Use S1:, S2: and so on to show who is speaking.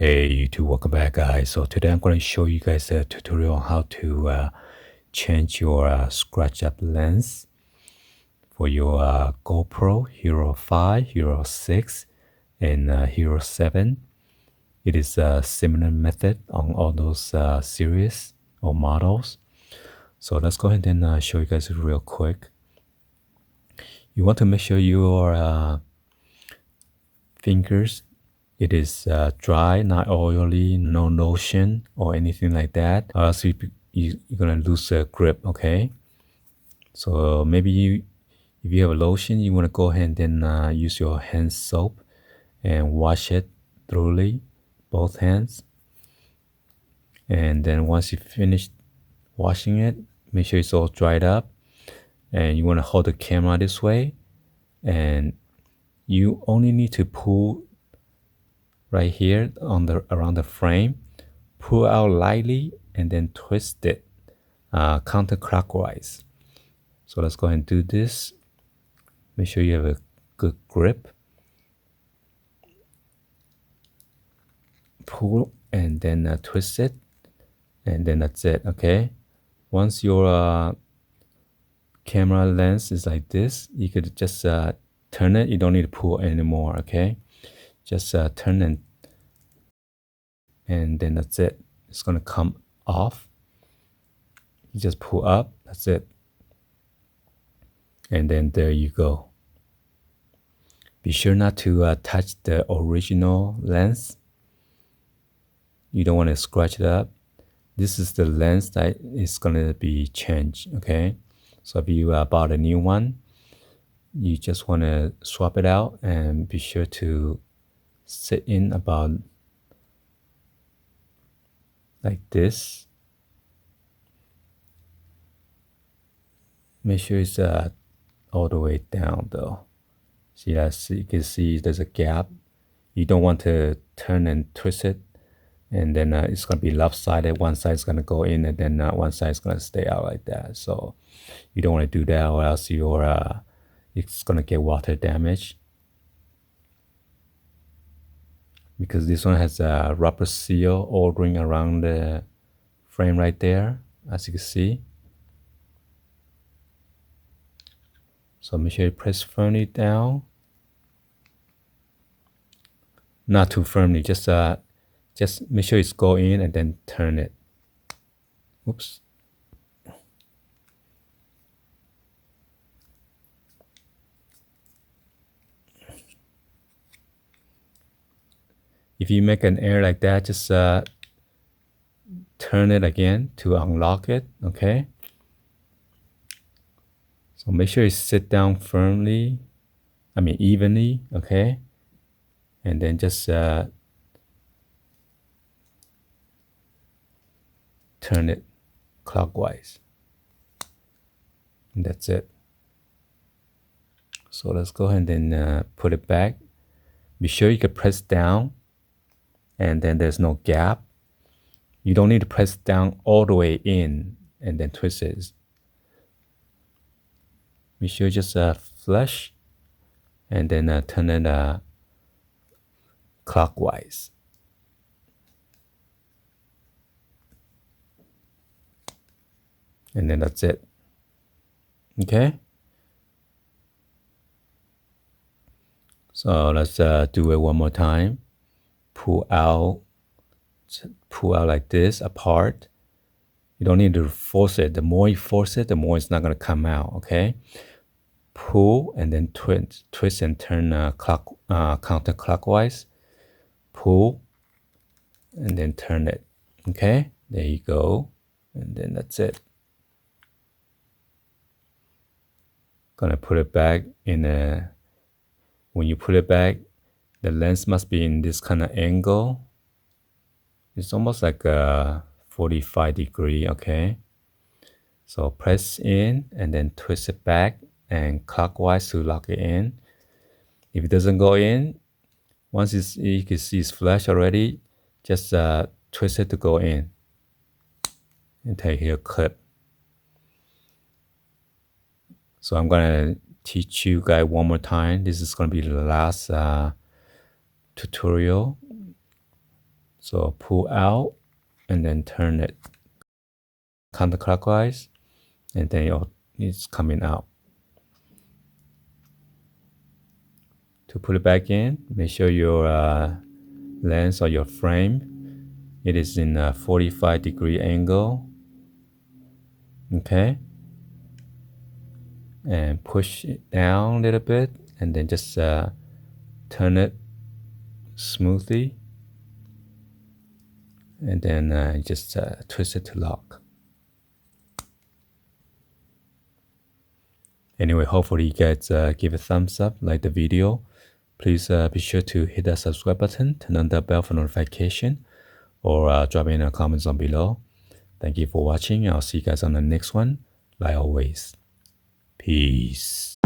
S1: Hey YouTube, welcome back guys. So today I'm going to show you guys a tutorial on how to change your scratch up lens for your GoPro Hero 5, Hero 6, and Hero 7. It is a similar method on all those series or models. So let's go ahead and show you guys real quick. You want to make sure your fingers it is dry, not oily, no lotion or anything like that, or else you're gonna lose a grip. Okay, so maybe if you have a lotion, you want to go ahead and use your hand soap and wash it thoroughly, both hands. And then once you finish washing it, make sure it's all dried up, and you want to hold the camera this way, and you only need to pull right here on the around the frame, pull out lightly and then twist it counterclockwise. So let's go ahead and do this. Make sure you have a good grip. Pull and then twist it, and then that's it. Okay, once your camera lens is like this, you could just turn it. You don't need to pull anymore. Okay, just turn and then that's it. It's gonna come off. You just pull up, that's it, and then there you go. Be sure not to touch the original lens. You don't want to scratch it up. This is the lens that is going to be changed. Okay, so if you bought a new one, you just want to swap it out and be sure to sit in about like this. Make sure it's all the way down though. See that? You can see there's a gap. You don't want to turn and twist it, and then it's going to be lopsided. One side is going to go in, and then one side is going to stay out like that. So you don't want to do that, or else it's going to get water damage. Because this one has a rubber seal all ring around the frame right there, as you can see. So make sure you press firmly down. Not too firmly, just make sure it's go in and then turn it. Oops. If you make an error like that, just turn it again to unlock it. Okay. So make sure you sit down firmly, evenly. Okay. And then just turn it clockwise. And that's it. So let's go ahead and put it back. Be sure you can press down, and then there's no gap. You don't need to press down all the way in and then twist it. Be sure just flush and then turn it clockwise. And then that's it. Okay. So let's do it one more time. Pull out like this apart. You don't need to force it. The more you force it, the more it's not going to come out. Okay. Pull and then twist and turn counterclockwise. Pull and then turn it. Okay, there you go. And then that's it. Gonna put it back in a. When you put it back, the lens must be in this kind of angle. It's almost like a 45-degree. Okay, so press in and then twist it back and clockwise to lock it in. If it doesn't go in, once you can see it's flush already, just twist it to go in and take your clip. So I'm gonna teach you guys one more time. This is gonna be the last tutorial. So pull out and then turn it counterclockwise, and then it's coming out. To put it back in, make sure your lens or your frame, it is in a 45-degree angle. Okay. And push it down a little bit, and then just turn it smoothly, and then just twist it to lock. Anyway, hopefully you guys give a thumbs up, like the video. Please be sure to hit that subscribe button, turn on the bell for notification, or drop in the comments down below. Thank you for watching. I'll see you guys on the next one. Like always, peace.